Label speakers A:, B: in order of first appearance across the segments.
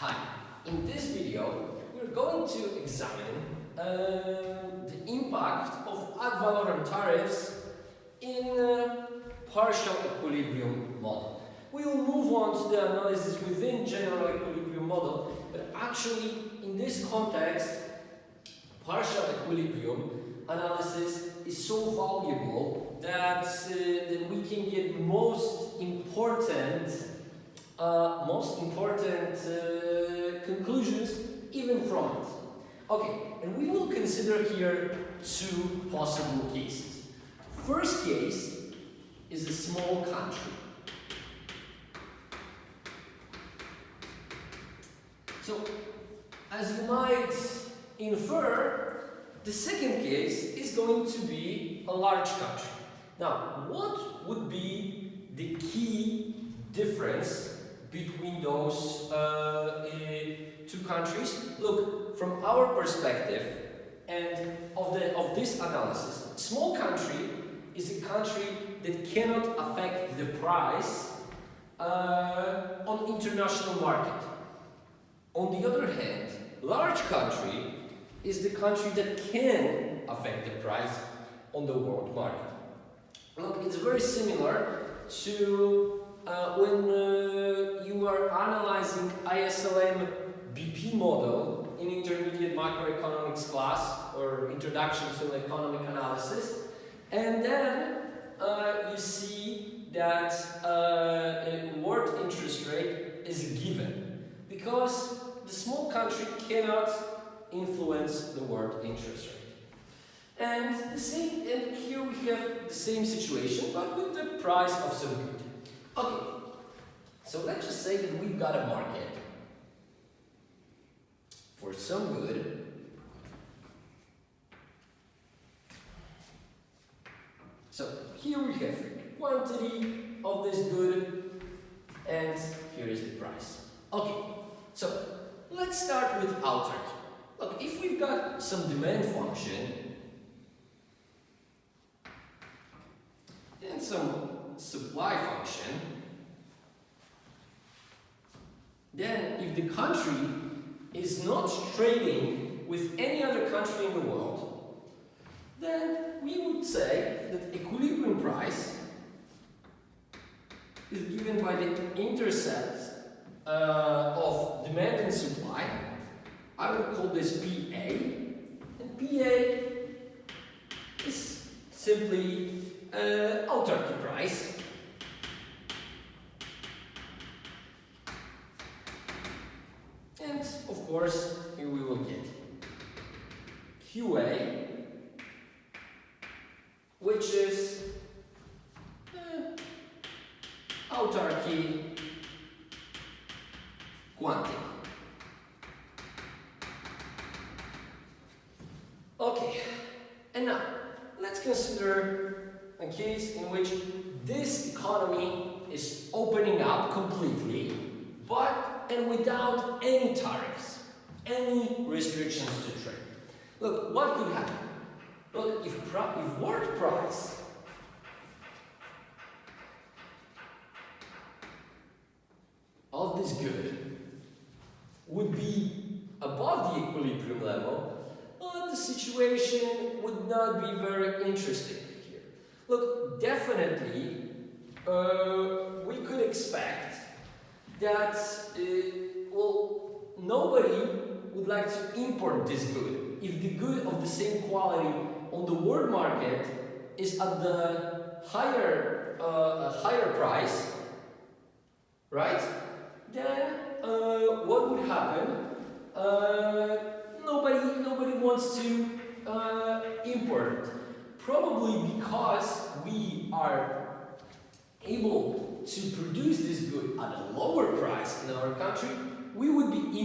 A: Hi, in this video we're going to examine the impact of ad valorem tariffs in a partial equilibrium model. We will move on to the analysis within general equilibrium model, but actually in this context partial equilibrium analysis is so valuable that we can get most important conclusions even from it. Okay, and we will consider here two possible cases. First case is a small country. So, as you might infer, the second case is going to be a large country. Now, what would be the key difference between those two countries? Look, from our perspective and of this analysis, small country is a country that cannot affect the price on international market. On the other hand, large country is the country that can affect the price on the world market. Look, it's very similar to when you are analyzing ISLM BP model in intermediate macroeconomics class or introduction to economic analysis, and then you see that world interest rate is a given because the small country cannot influence the world interest rate. And here we have the same situation, but with the price of some good. Okay, so let's just say that we've got a market for some good. So here we have quantity of this good, and here is the price. Okay, so let's start with autarky. Look, if we've got some demand function and some supply function, then if the country is not trading with any other country in the world, then we would say that equilibrium price is given by the intercept of demand and supply. I will call this PA, and PA is simply autarky price. And of course, here we will get QA, which is autarky quantity. Okay, and now let's consider a case in which this economy is opening up completely, and without any tariffs, any restrictions to trade. Look, what could happen? Look, if world price of this good would be above the equilibrium level, the situation would not be very interesting here. Look, definitely we could expect that nobody would like to import this good if the good of the same quality on the world market is at the higher price, right? Then what would happen? Nobody wants to import it. Probably because we are able to produce this good at a lower price in our country, we would be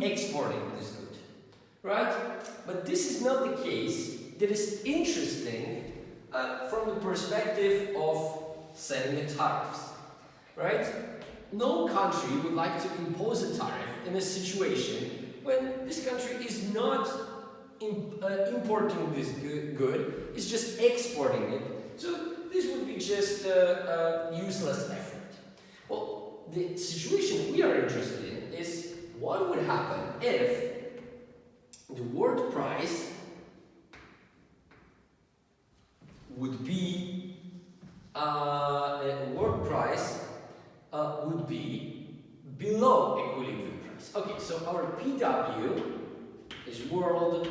A: exporting this good, right? But this is not the case that is interesting from the perspective of setting the tariffs, right? No country would like to impose a tariff in a situation when this country is not importing this good, it's just exporting it. So this would be just useless effort. Well, the situation we are interested in is what would happen if the world price would be below equilibrium price. Okay, so our PW is world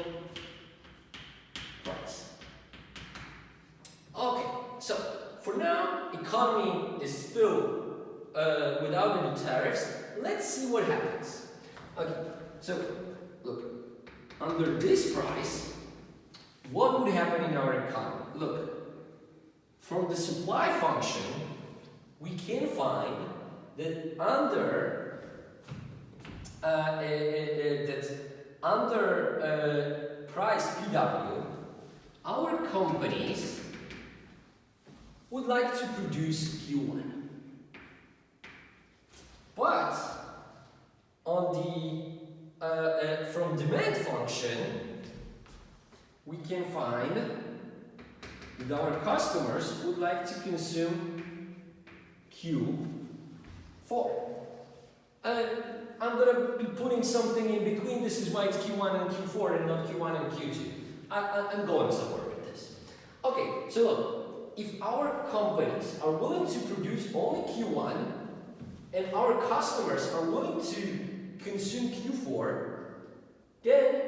A: price. Okay, so for now, economy is still without any tariffs. Let's see what happens. Okay, so look, under this price, what would happen in our economy? Look, from the supply function, we can find that under price PW, our companies would like to produce Q1. But on the from demand function, we can find that our customers would like to consume Q4. And I'm going to be putting something in between. This is why it's Q1 and Q4 and not Q1 and Q2. I'm going somewhere with this. Okay, so look, if our companies are willing to produce only Q1 and our customers are willing to consume Q4, then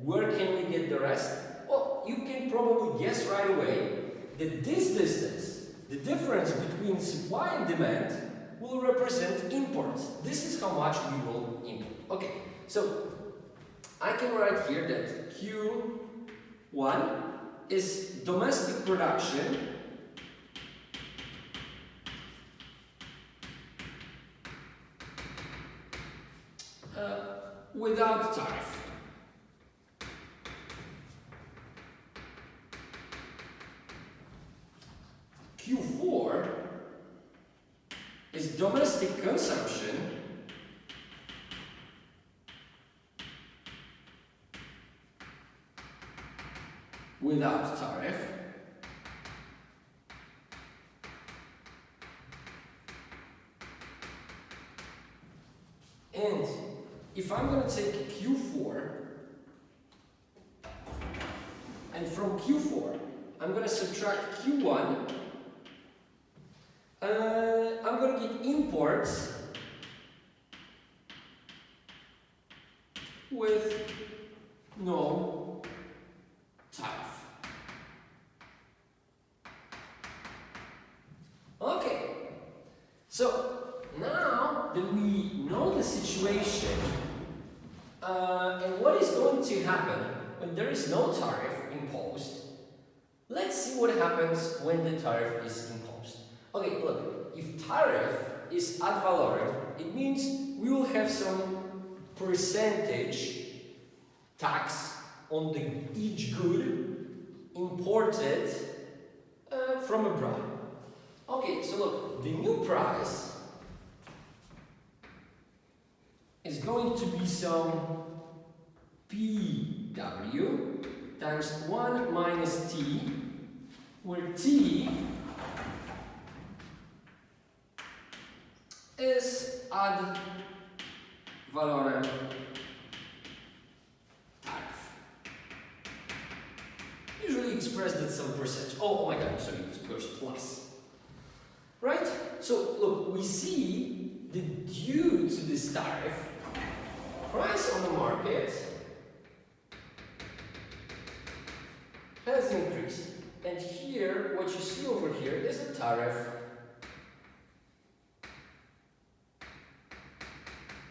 A: where can we get the rest? Well, you can probably guess right away that this distance, the difference between supply and demand, will represent imports. This is how much we will import. Okay, so I can write here that Q1 is domestic production without tariff. Q4 is domestic consumption without tariff. And if I'm going to take Q4 and from Q4 I'm going to subtract Q1, I'm going to get imports with no tariff. Okay, so now that we know the situation and what is going to happen when there is no tariff imposed, let's see what happens when the tariff is imposed. Okay, look, if tariff is ad valorem, it means we will have some percentage tax on each good imported from abroad. Okay, so look, the new price is going to be some PW times 1 minus T, where T is ad valorem tariff. Usually expressed at some percentage. Oh my god, sorry, it goes plus. Right? So look, we see that due to this tariff, price on the market has increased. And here, what you see over here is a tariff.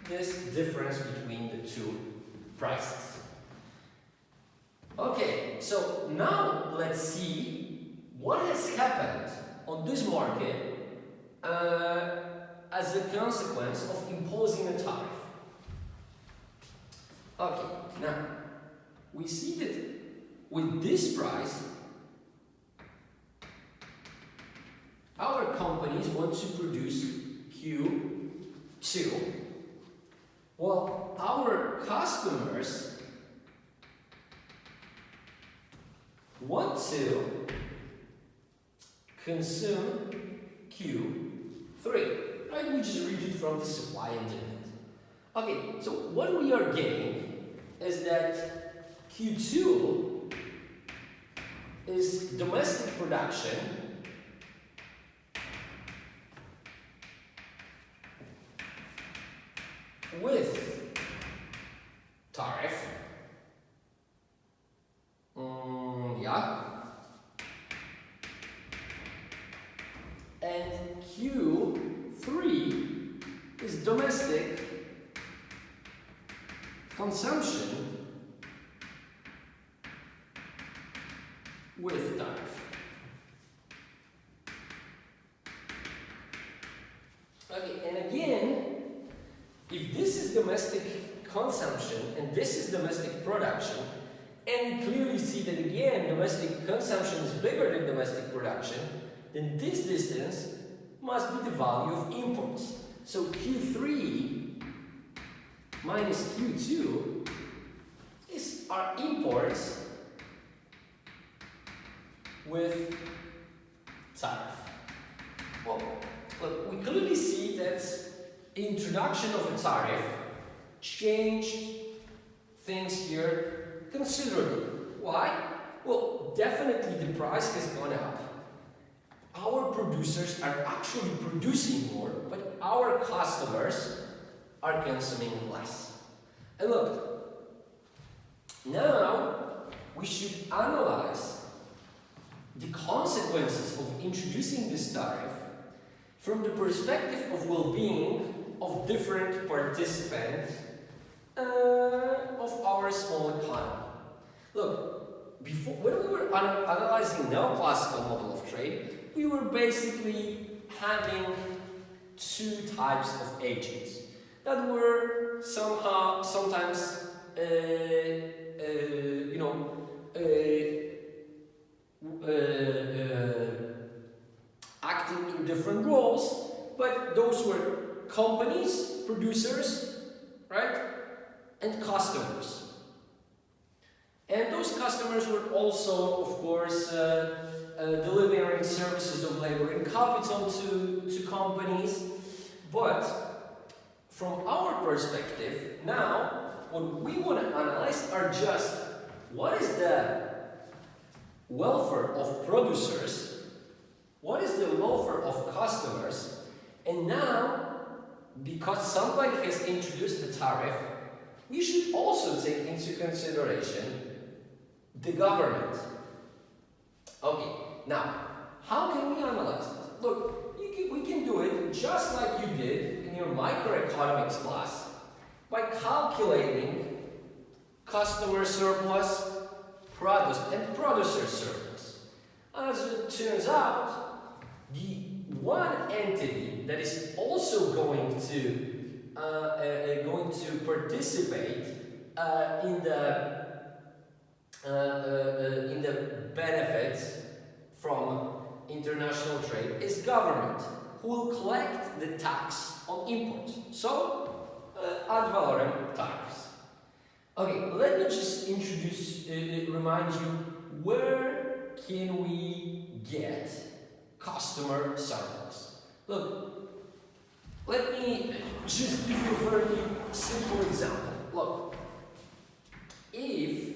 A: This difference between the two prices. Okay, so now let's see what has happened on this market as a consequence of imposing a tariff. Okay, now we see that with this price, our companies want to produce Q2. Well, our customers want to consume Q3, right? We just read it from the supply and demand. Okay, so what we are getting is that Q2 is domestic production with tariff. Yeah. And Q3 is domestic consumption with tariff. Okay, and again, if this is domestic consumption and this is domestic production, and we clearly see that again domestic consumption is bigger than domestic production, then this distance must be the value of imports. So Q3 minus Q2 is our imports with tariff. Well, look, we clearly see that introduction of a tariff changed things here considerably. Why? Well, definitely the price has gone up. Our producers are actually producing more, but our customers are consuming less. And look, now we should analyze the consequences of introducing this tariff from the perspective of well-being of different participants of our small economy. Look, before, when we were analyzing neoclassical model of trade, we were basically having two types of agents that were sometimes acting in different roles, but those were companies, producers, right, and customers. And those customers were also, of course, delivering services of labor and capital to companies. But from our perspective, now, what we want to analyze are just what is the welfare of producers, what is the welfare of customers, and now, because somebody has introduced a tariff, we should also take into consideration the government. Okay, now, how can we analyze it? Look, we can do it just like you did in your microeconomics class by calculating customer surplus, and producer surplus. As it turns out, the one entity that is also going to participate in the benefits from international trade is government, who will collect the tax on imports. So, ad valorem tariffs. Okay, let me just remind you, where can we get customer surplus? Look, let me just give you a very simple example. Look, if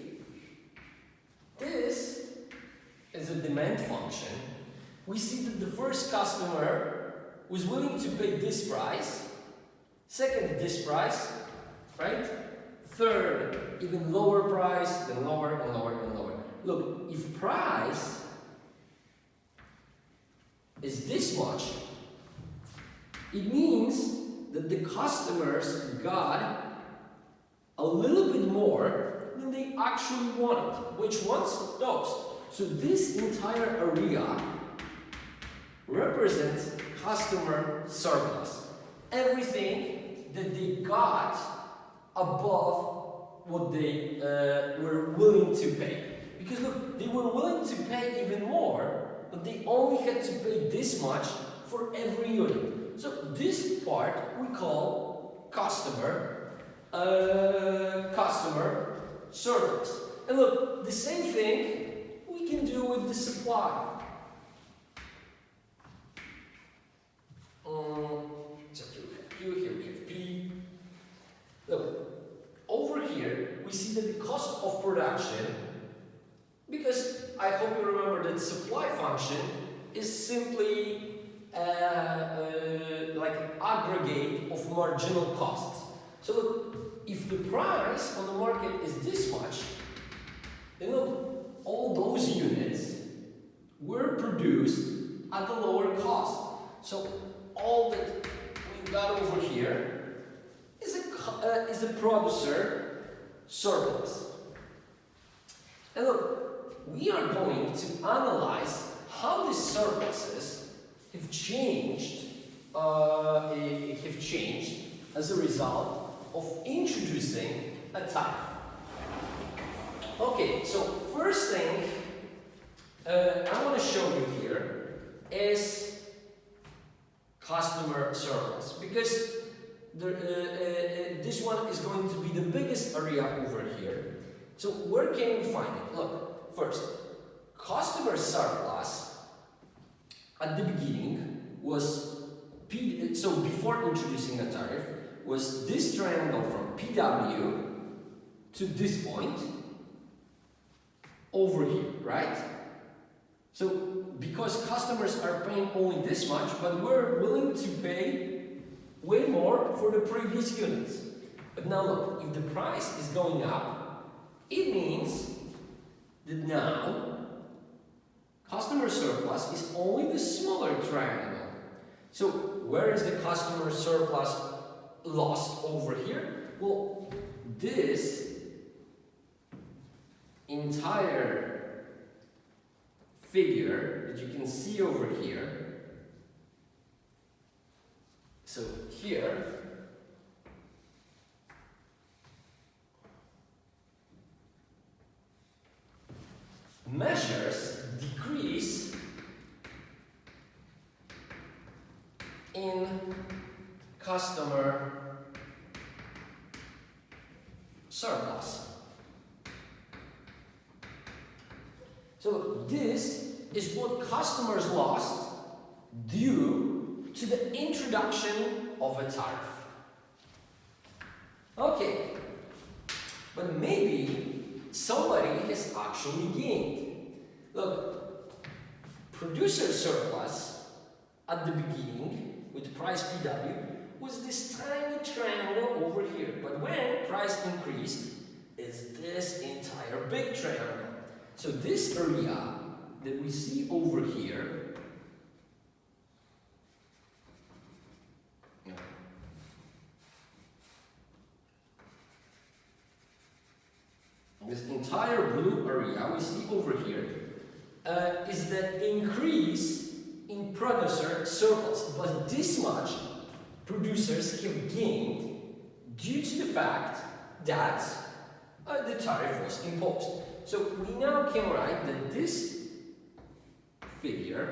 A: this is a demand function, we see that the first customer was willing to pay this price, second this price, right? Third, even lower price, then lower and lower and lower. Look, if price is this much, it means that the customers got a little bit more than they actually wanted. Which ones? Those. So this entire area represents customer surplus. Everything that they got above what they were willing to pay. Because look, they were willing to pay even more, but they only had to pay this much for every unit. So this part we call customer surplus. And look, the same thing we can do with the supply. So here we have Q, here we have P. production, because I hope you remember that supply function is simply like an aggregate of marginal costs. So look, if the price on the market is this much, then look, all those units were produced at a lower cost. So all that we've got over here is a producer surplus. And look, we are going to analyze how these surpluses have changed as a result of introducing a tariff. Okay, so first thing I want to show you here is customer surplus, because this one is going to be the biggest area over here. So where can we find it? Look, first, customer surplus at the beginning was so before introducing a tariff was this triangle from PW to this point over here, right? So because customers are paying only this much, but we're willing to pay way more for the previous units. But now look, if the price is going up, it means that now customer surplus is only the smaller triangle. So where is the customer surplus lost over here? Well, this entire figure that you can see over here, so here, measures decrease in customer surplus. So this is what customers lost due to the introduction of a tariff. Okay, but maybe somebody has actually gained. Look, producer surplus at the beginning with price PW was this tiny triangle over here. But when price increased, it's this entire big triangle. So this area that we see over here, this entire blue area we see over here is the increase in producer surplus. But this much producers have gained due to the fact that the tariff was imposed. So we now can write that this figure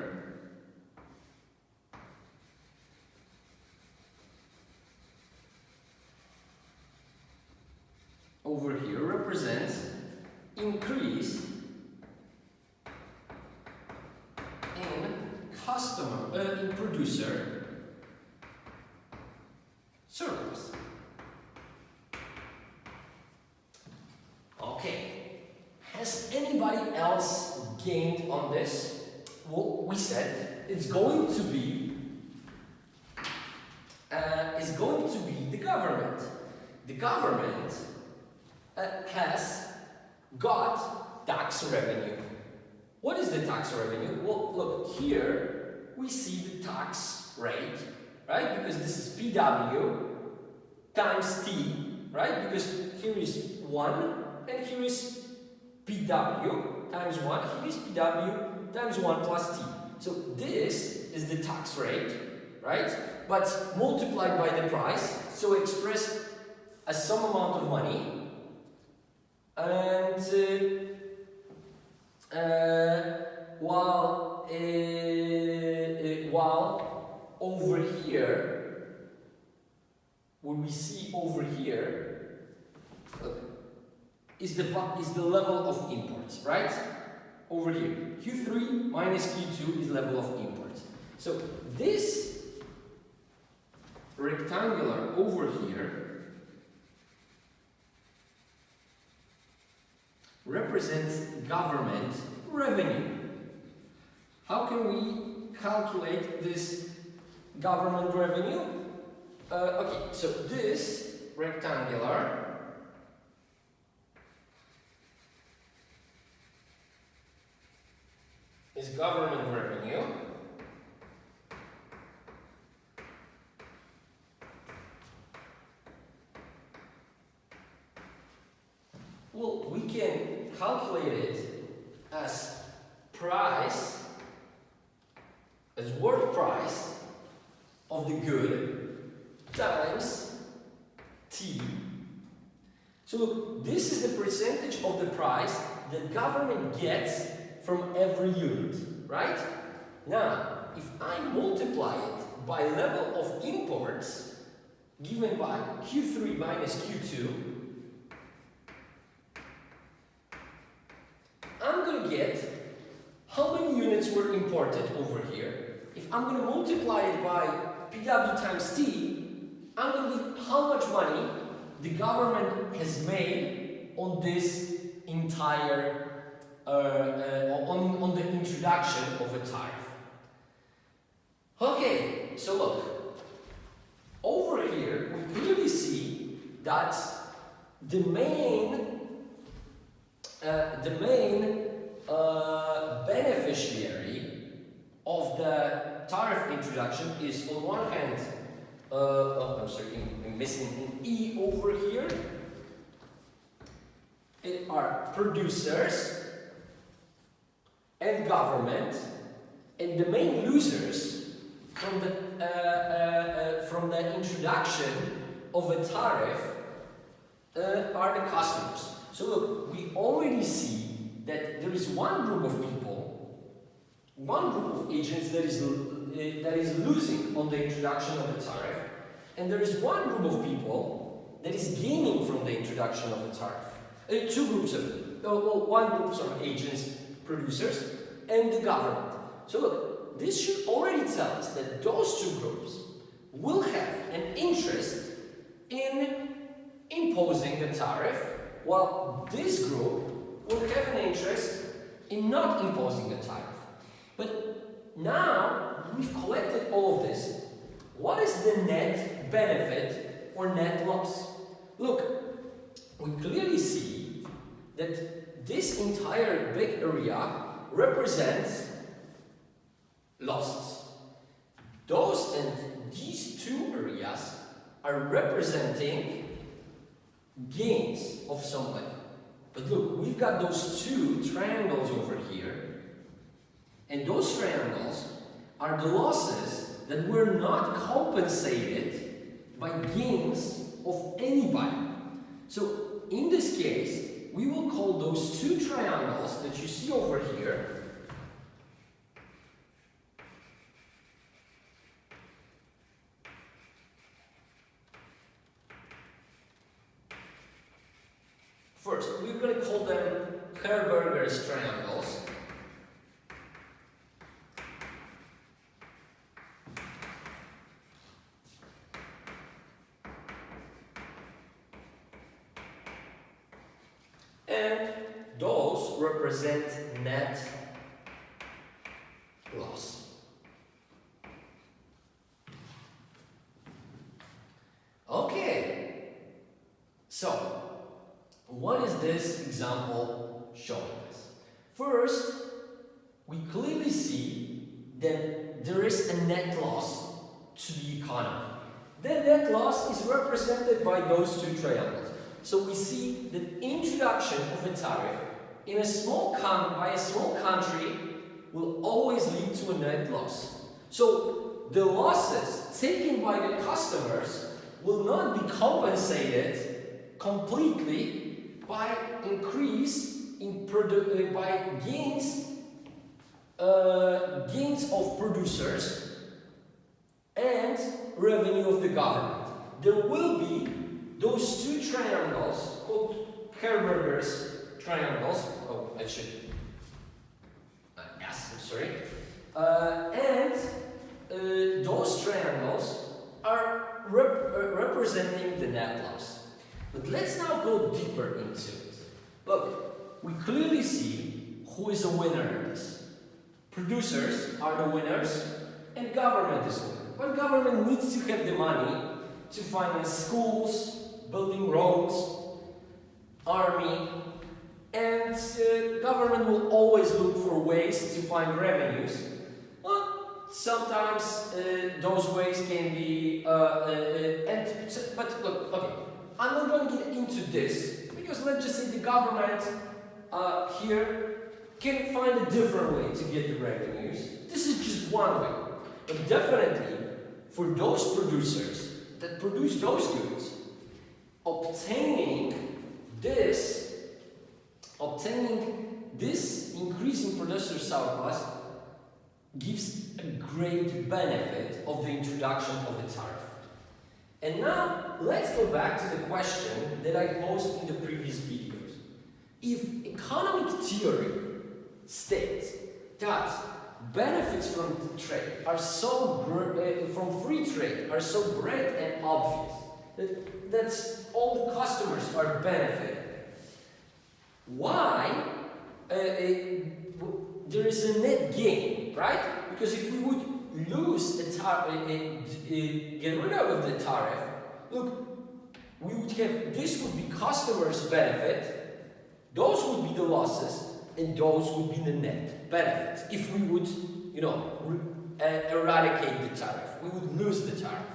A: over here represents increase in producer surplus. Okay. Has anybody else gained on this? Well, we said it's going to be the government. The government has got tax revenue. What is the tax revenue? Well, look, here we see the tax rate, right? Because this is PW times T, right? Because here is 1 and here is PW times 1, here is PW times 1 plus T. So this is the tax rate, right? But multiplied by the price, so expressed as some amount of money. And while over here, what we see over here, is the level of imports, right? Over here, Q3 minus Q2 is level of imports. So this rectangular over here represents government revenue. How can we calculate this government revenue? Okay, so this rectangular is government revenue. Well, we can calculate it as price, as world price of the good times T. So look, this is the percentage of the price that government gets from every unit, right? Now, if I multiply it by level of imports given by Q3 minus Q2, I'm going to get how many units were imported over here. If I'm going to multiply it by PW times T, I'm going to get how much money the government has made on this entire, on the introduction of a tariff. Okay, so look, over here we clearly see that the main beneficiary of the tariff introduction is, on one hand, I'm sorry, I'm missing an E over here. It are producers and government, and the main losers from the introduction of a tariff are the customers. So look, we already see that there is one group of people, one group of agents that is losing on the introduction of the tariff, and there is one group of people that is gaining from the introduction of the tariff. Two groups of, one group of agents, producers, and the government. So look, this should already tell us that those two groups will have an interest in imposing the tariff, while this group will have an interest in not imposing the tariff. But now we've collected all of this. What is the net benefit or net loss? Look, we clearly see that this entire big area represents losses. Those and these two areas are representing gains of somebody. But look, we've got those two triangles over here, and those triangles are the losses that were not compensated by gains of anybody. So in this case, we will call those two triangles that you see over here first, we're going to call them Herberger's triangles. And those represent net loss. Okay, so what is this example showing us? First, we clearly see that there is a net loss to the economy. The net loss is represented by those two triangles. So we see the introduction of a tariff in a small country will always lead to a net loss. So the losses taken by the customers will not be compensated completely by increase in by gains of producers and revenue of the government. There will be those two triangles called Herberger's triangles. Oh, I should. Yes, I'm sorry. Those triangles are representing the net loss. But let's now go deeper into it. Look, we clearly see who is a winner in this. Producers are the winners, and government is the winner. But government needs to have the money to finance schools, building roads, army, and government will always look for ways to find revenues. Well, sometimes those ways can be, but look, okay, I'm not going to get into this because let's just say the government here can find a different way to get the revenues. This is just one way, but definitely for those producers that produce those goods, obtaining this increase in producer surplus gives a great benefit of the introduction of the tariff. And now let's go back to the question that I posed in the previous videos. If economic theory states that benefits from the trade are so from free trade are so great and obvious that all the customers are benefiting, why there is a net gain, right? Because if we would lose the get rid of the tariff, look, we would have this would be customers' benefit, those would be the losses, and those would be the net benefits. If we would, you know, eradicate the tariff, we would lose the tariff.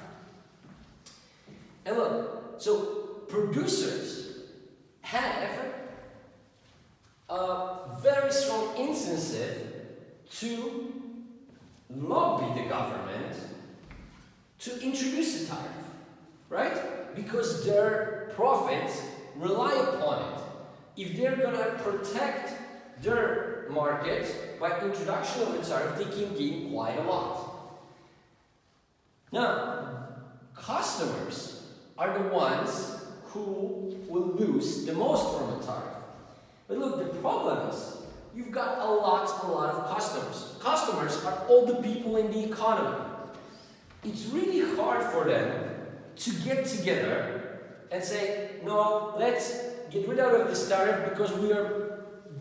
A: And look, so producers have a very strong incentive to lobby the government to introduce the tariff, right? Because their profits rely upon it. If they're gonna protect their market by introduction of the tariff, they can gain quite a lot. Now, customers are the ones who will lose the most from the tariff. But look, the problem is, you've got a lot of customers. Customers are all the people in the economy. It's really hard for them to get together and say, no, let's get rid of this tariff because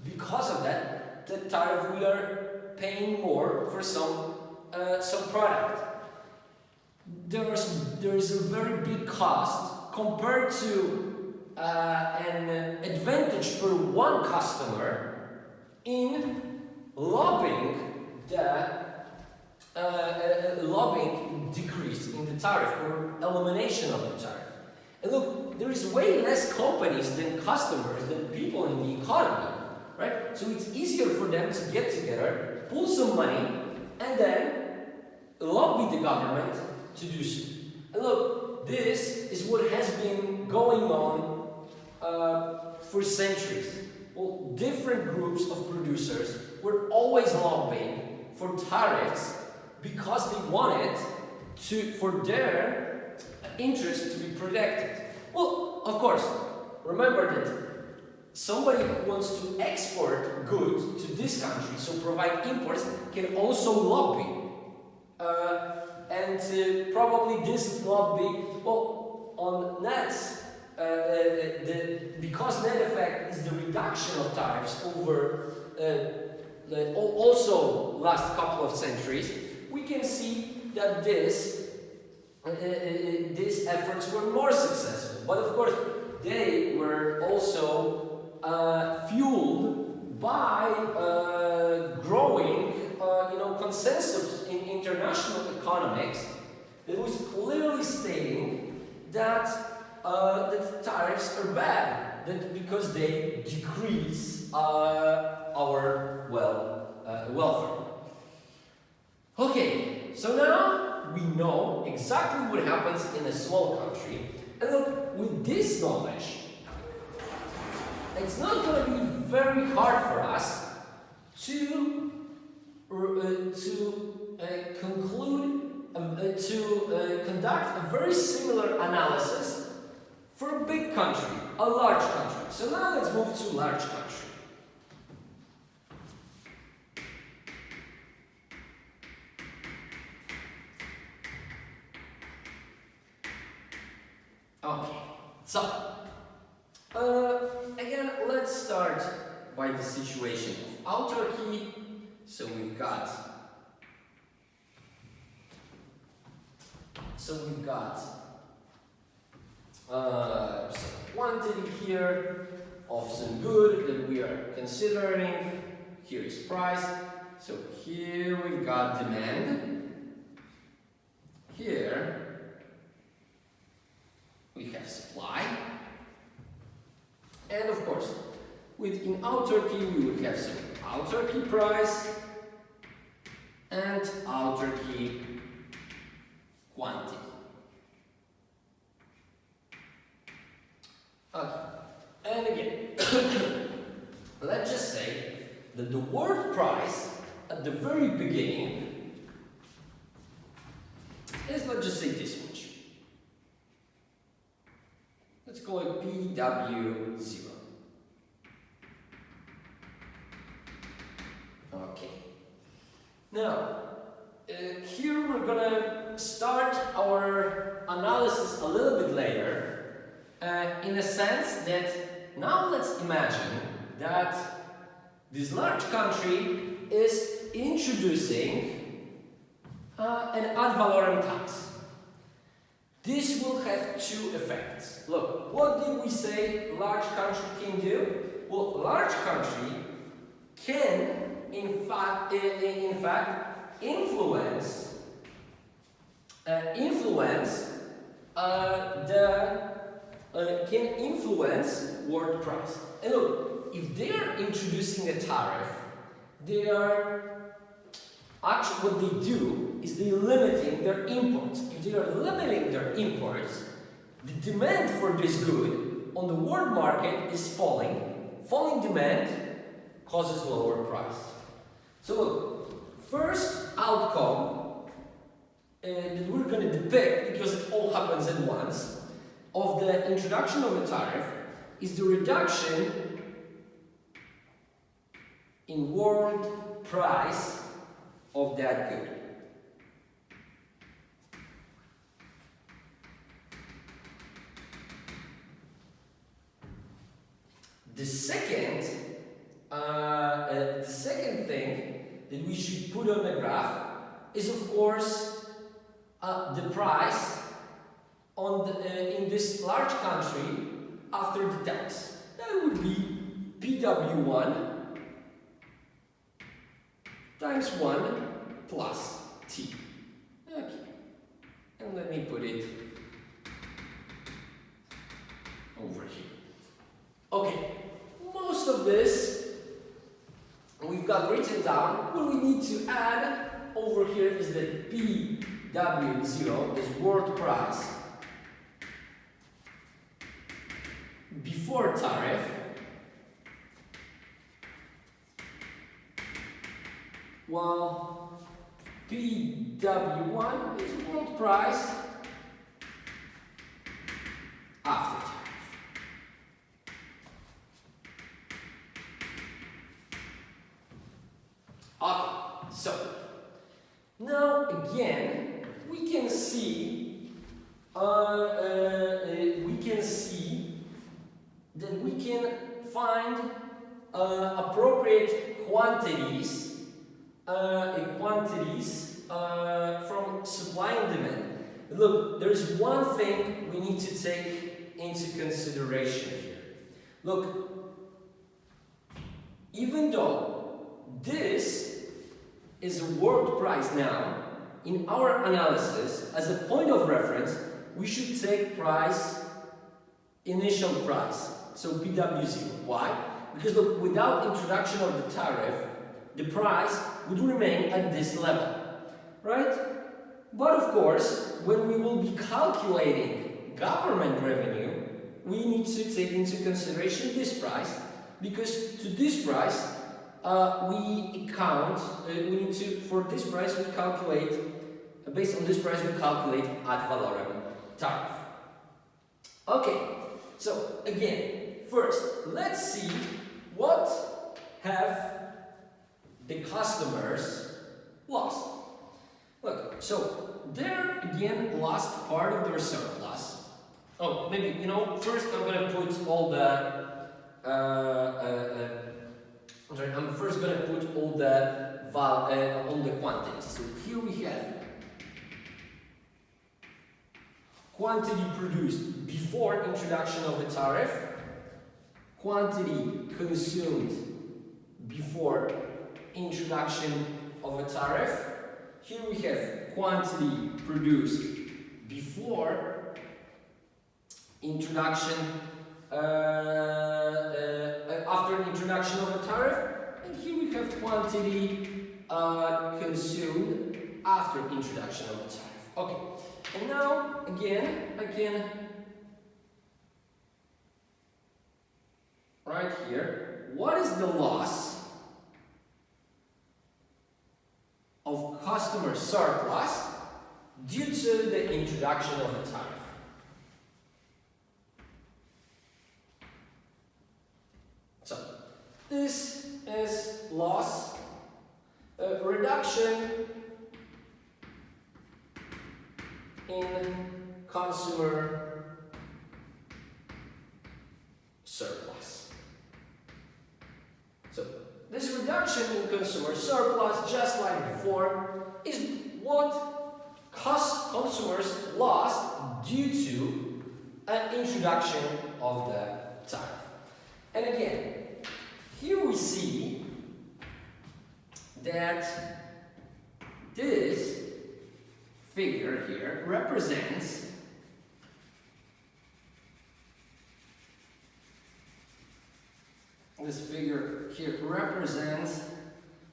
A: because of that, the tariff we are paying more for some product. There is a very big cost compared to an advantage per one customer in lobbying decrease in the tariff or elimination of the tariff. And look, there is way less companies than customers, than people in the economy, right? So it's easier for them to get together, pull some money, and then lobby the government to do so. And look, this is what has been going on for centuries. Well, different groups of producers were always lobbying for tariffs because they wanted for their interests to be protected. Well, of course, remember that somebody who wants to export goods to this country, so provide imports, can also lobby. And probably this lobby, well, on nets, because net effect is the reduction of tariffs over also last couple of centuries, we can see that these efforts were more successful. But of course, they were also fueled by growing consensus in international economics that was clearly stating that tariffs are bad, because they decrease our welfare. Okay, so now we know exactly what happens in a small country, and look, with this knowledge, it's not going to be very hard for us to conduct a very similar analysis for a big country, a large country. So now let's move to large country. Okay, so again, let's start by the situation of autarky. So we've got some quantity here of some good that we are considering. Here is price. So here we've got demand. Here we have supply. And of course, within autarky we will have some autarky price and autarky quantity. Okay, and again, let's just say that the word price at the very beginning is, let's just say, this much. Let's call it PW0. Okay. Now, here we're gonna start our analysis a little bit later, in a sense that now let's imagine that this large country is introducing an ad valorem tax. This will have two effects. Look, what did we say large country can do? Well, large country can in fact influence world price. And look, if they are introducing a tariff, they are actually, what they do is they're limiting their imports. If they are limiting their imports, the demand for this good on the world market is falling. Falling demand causes lower price. So look, first outcome that we're going to depict, because it all happens at once, of the introduction of a tariff is the reduction in world price of that good. The second thing that we should put on the graph is, of course, the price on in this large country after the tax. That would be PW1 times 1 plus T. Okay, and let me put it over here. Okay, most of this we've got written down. What we need to add over here is that PW0 is world price before tariff, while PW1 is world price after tariff. Okay, so now again we can see that we can find appropriate quantities from supply and demand. Look, there's one thing we need to take into consideration here. Look, even though this is a world price now, in our analysis, as a point of reference, we should take price, initial price, so PW0. Why? Because look, without introduction of the tariff, the price would remain at this level, right? But of course, when we will be calculating government revenue, we need to take into consideration this price, because to this price, for this price we calculate, based on this price we calculate ad valorem tariff. Okay, so again, first, let's see what have the customers lost. Look, so they're again lost part of their surplus. Oh, maybe, first I'm gonna put all the I'm first going to put all the quantities. So here we have quantity produced before introduction of the tariff, quantity consumed before introduction of a tariff. Here we have quantity produced before introduction, after the introduction of a tariff, and here we have quantity consumed after introduction of a tariff. Okay, and now again I can write here what is the loss of customer surplus due to the introduction of a tariff. So this is loss, reduction in consumer surplus. So this reduction in consumer surplus, just like before, is what consumers lost due to an introduction of the tariff. And again, here we see that this figure here represents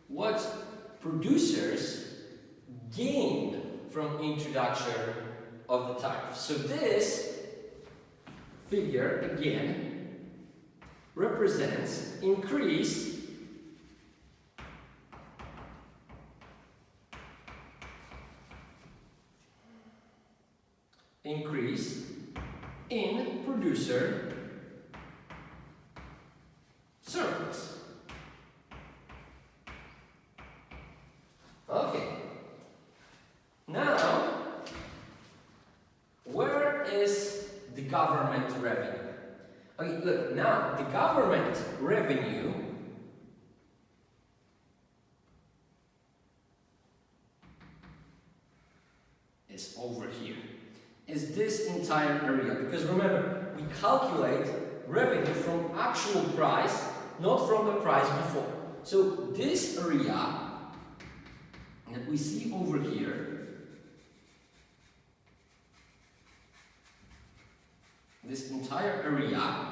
A: what producers gained from introduction of the tariff. So this figure again represents increase in producer surplus. Okay. Now, where is the government revenue? Okay, look, now the government revenue is over here, is this entire area, because remember, we calculate revenue from actual price, not from the price before. So this area that we see over here, this entire area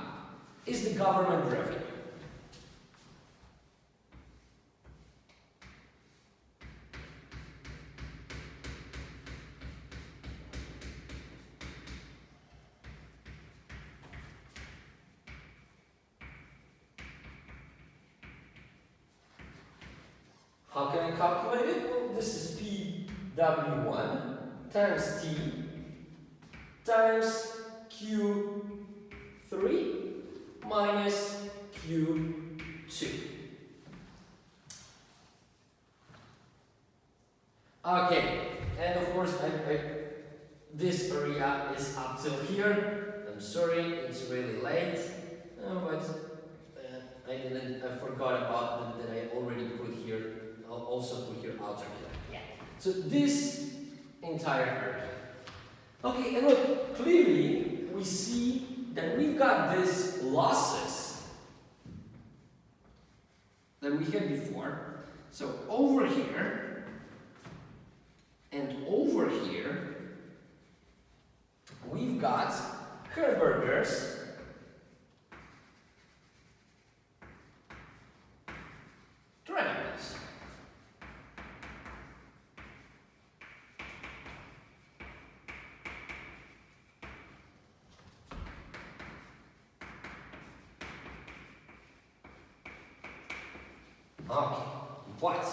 A: is the government revenue. How can I calculate it? Well, this is PW1 times T times Q3 minus Q2. Okay, and of course this area is up till here. I'm sorry, it's really late, but I forgot about that I already put here. I'll also put here outer here. Yeah. So this entire area. Okay, and look, clearly we see that we've got these losses that we had before. So over here and over here, we've got hamburgers triangles. Okay, but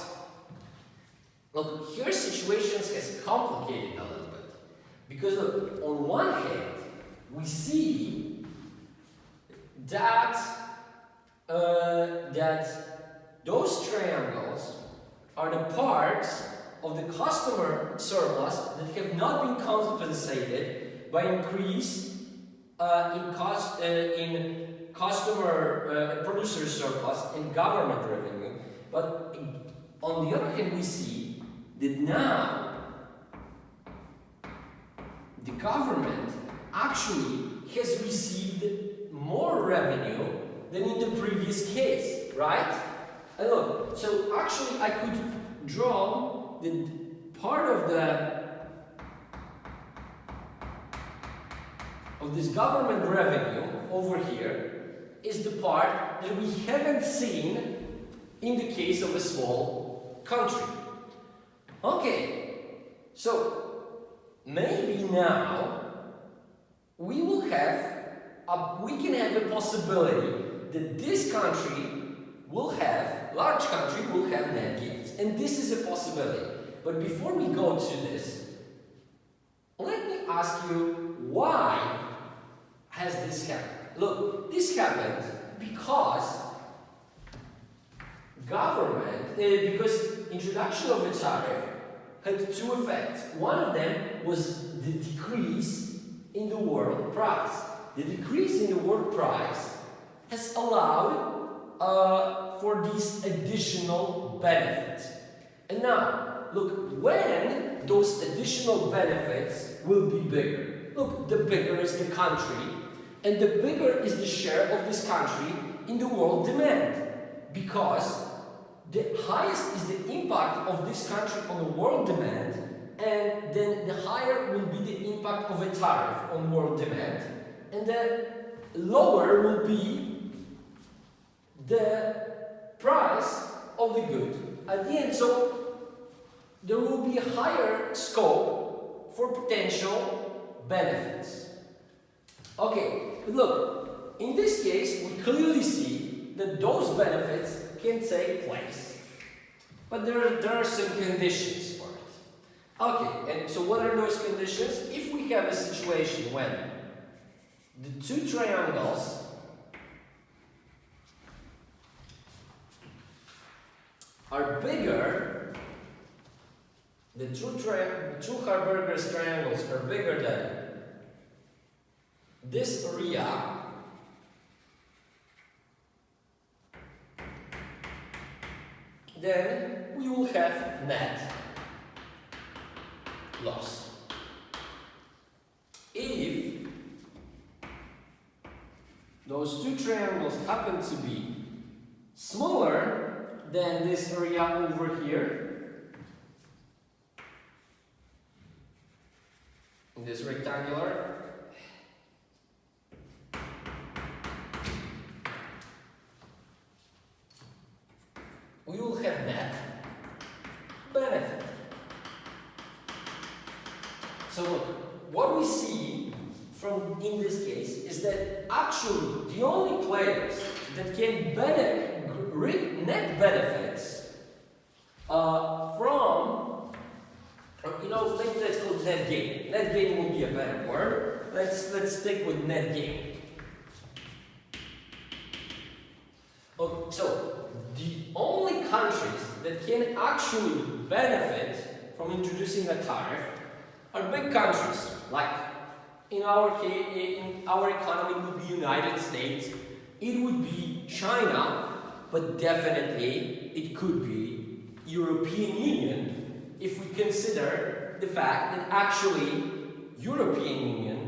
A: look, here situations gets complicated a little bit, because look, on one hand we see that those triangles are the parts of the customer surplus that have not been compensated by increase in producer surplus and government revenue. But on the other hand, we see that now the government actually has received more revenue than in the previous case, right? And look, so actually I could draw the part of this government revenue over here is the part that we haven't seen in the case of a small country. Okay, so maybe now we can have a possibility that this country will have, large country will have net gains, and this is a possibility. But before we go to this, let me ask you, why has this happened? Look, this happened because because introduction of a tariff had two effects. One of them was the decrease in the world price. The decrease in the world price has allowed for these additional benefits. And now, look, when those additional benefits will be bigger? Look, the bigger is the country, and the bigger is the share of this country in the world demand. Because the highest is the impact of this country on the world demand, and then the higher will be the impact of a tariff on world demand, and the lower will be the price of the good at the end. So there will be a higher scope for potential benefits. Okay, but look, in this case we clearly see that those benefits can take place, but there are some conditions for it. Okay, and so what are those conditions? If we have a situation when the two triangles are bigger, the two Harburger's triangles are bigger than this area, then we will have net loss. If those two triangles happen to be smaller than this area over here, in this rectangular, we will have net benefit. So look, what we see in this case is that actually the only players that can reap net benefits from, let's call it net gain. Net gain would be a better word. Let's stick with net gain. Okay, so the only countries that can actually benefit from introducing a tariff are big countries, like in our case, in our economy it would be United States, it would be China, but definitely it could be European Union if we consider the fact that actually European Union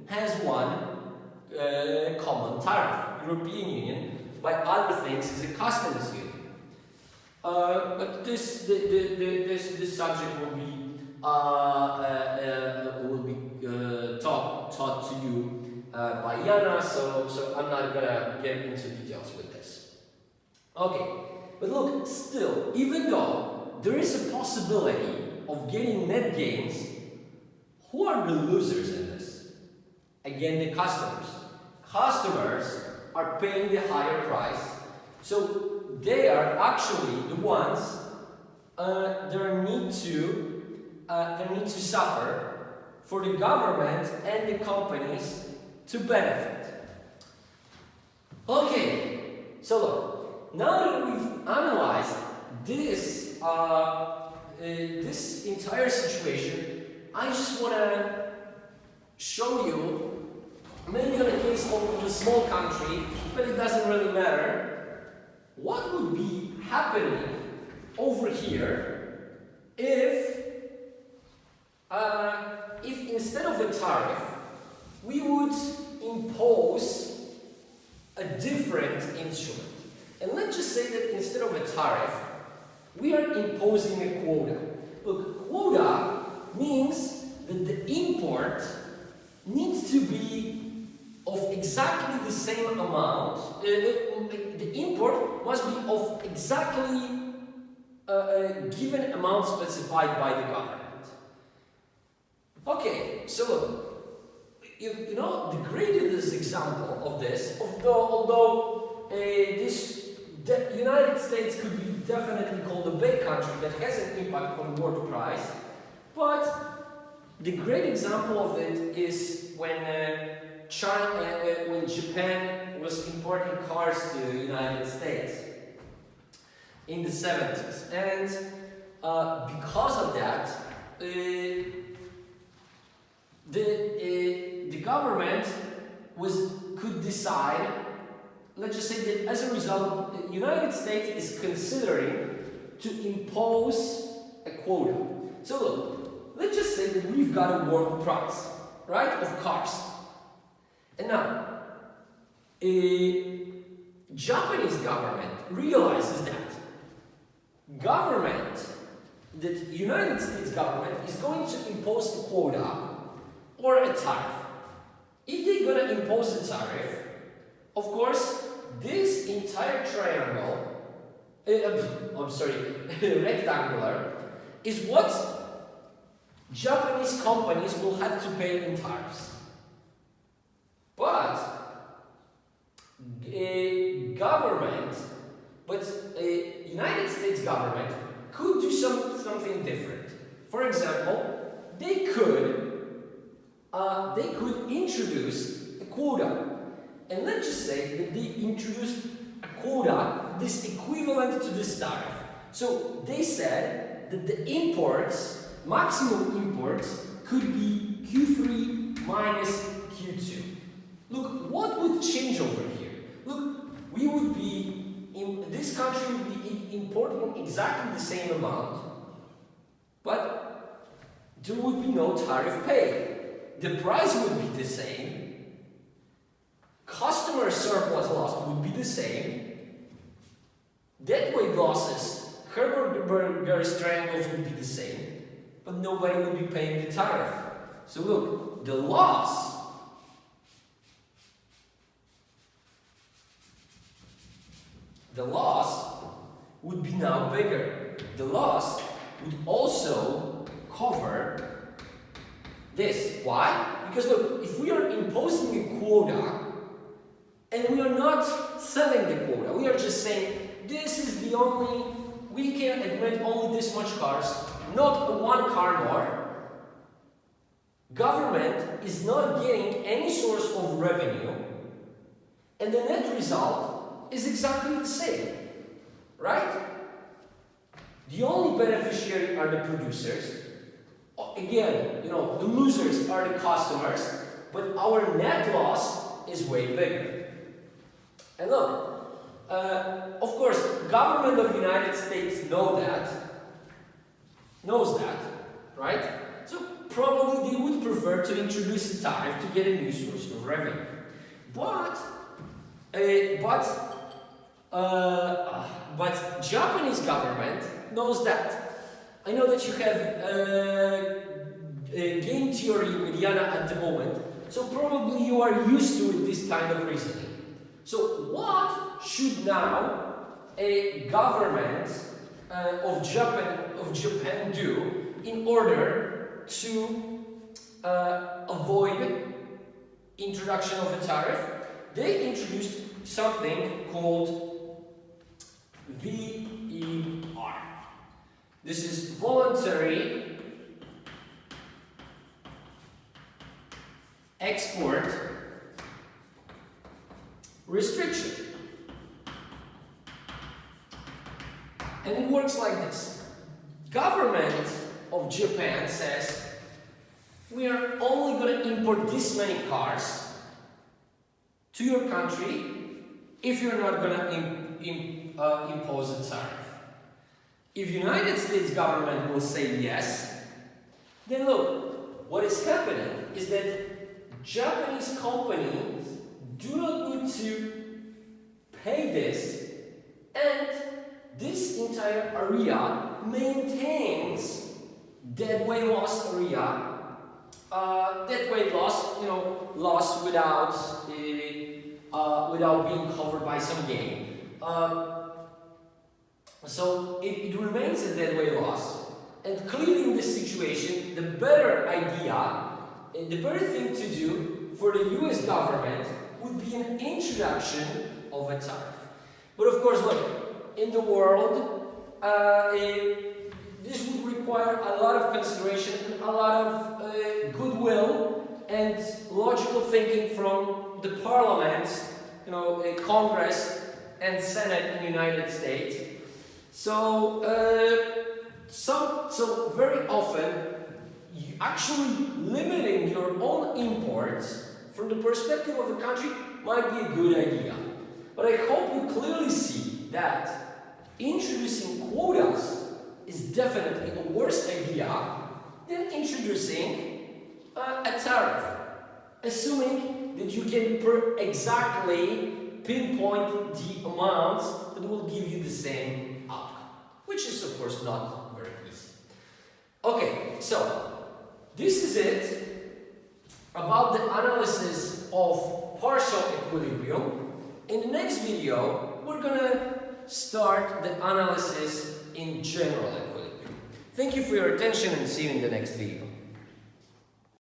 A: has one common tariff. European Union, by other things, is a customs union. But this subject will be taught to you by Yana, so I'm not gonna get into details with this. Okay, but look, still, even though there is a possibility of getting net gains, who are the losers in this? Again, the customers. Customers are paying the higher price, so they are actually the ones that need to suffer for the government and the companies to benefit. Okay, so look, now that we've analyzed this this entire situation, I just want to show you, maybe on a case of of a small country, but it doesn't really matter. What would be happening over here if instead of a tariff, we would impose a different instrument? And let's just say that instead of a tariff, we are imposing a quota. Look, quota means that the import needs to be of exactly the same amount. The import must be of exactly a given amount specified by the government. Okay, so look, you know, the greatest example of this, although the United States could be definitely called a big country that has an impact on world price, but the great example of it is when Japan was importing cars to the United States in the 70s, and because of that, the government could decide. Let's just say that as a result, the United States is considering to impose a quota. So look, let's just say that we've got a world price, right, of cars. And now, a Japanese government realizes that the United States government is going to impose a quota or a tariff. If they're going to impose a tariff, of course, this entire triangle, rectangular, is what Japanese companies will have to pay in tariffs. But a United States government could do something different. For example, they could introduce a quota. And let's just say that they introduced a quota, this equivalent to this tariff. So they said that the imports, maximum imports, could be Q3 minus Q2. Look, what would change over here? Look, this country would be importing exactly the same amount, but there would be no tariff paid. The price would be the same. Customer surplus loss would be the same. Deadweight losses, Herberger's triangles would be the same, but nobody would be paying the tariff. So look, the loss would be now bigger. The loss would also cover this. Why? Because look, if we are imposing a quota, and we are not selling the quota, we are just saying, this is the only, we can admit only this much cars, not one car more. Government is not getting any source of revenue, and the net result is exactly the same, right? The only beneficiary are the producers. Again, you know, the losers are the customers, but our net loss is way bigger. And look, of course, government of the United States knows that, right? So probably they would prefer to introduce a tariff to get a new source of revenue. But Japanese government knows that. I know that you have game theory with Yana at the moment, so probably you are used to this kind of reasoning. So what should now a government of Japan do in order to avoid introduction of a tariff? They introduced something called VER. This is voluntary export restriction. And it works like this. Government of Japan says, we are only going to import this many cars to your country if you're not going to impose a tariff. If United States government will say yes, then look, what is happening is that Japanese companies do not need to pay this, and this entire area maintains deadweight loss area. Deadweight loss, loss without being covered by some gain. So it remains a deadweight loss. And clearly in this situation, the better idea, and the better thing to do for the US government would be an introduction of a tariff. But of course, look, in the world, this would require a lot of consideration and a lot of goodwill and logical thinking from the parliament, Congress and Senate in the United States. So, so very often, you actually limiting your own imports from the perspective of the country might be a good idea. But I hope you clearly see that introducing quotas is definitely a worse idea than introducing a tariff, assuming that you can exactly pinpoint the amounts that will give you the same outcome, which is of course not very easy. Okay, so this is it about the analysis of partial equilibrium. In the next video, we're gonna start the analysis in general equilibrium. Thank you for your attention and see you in the next video.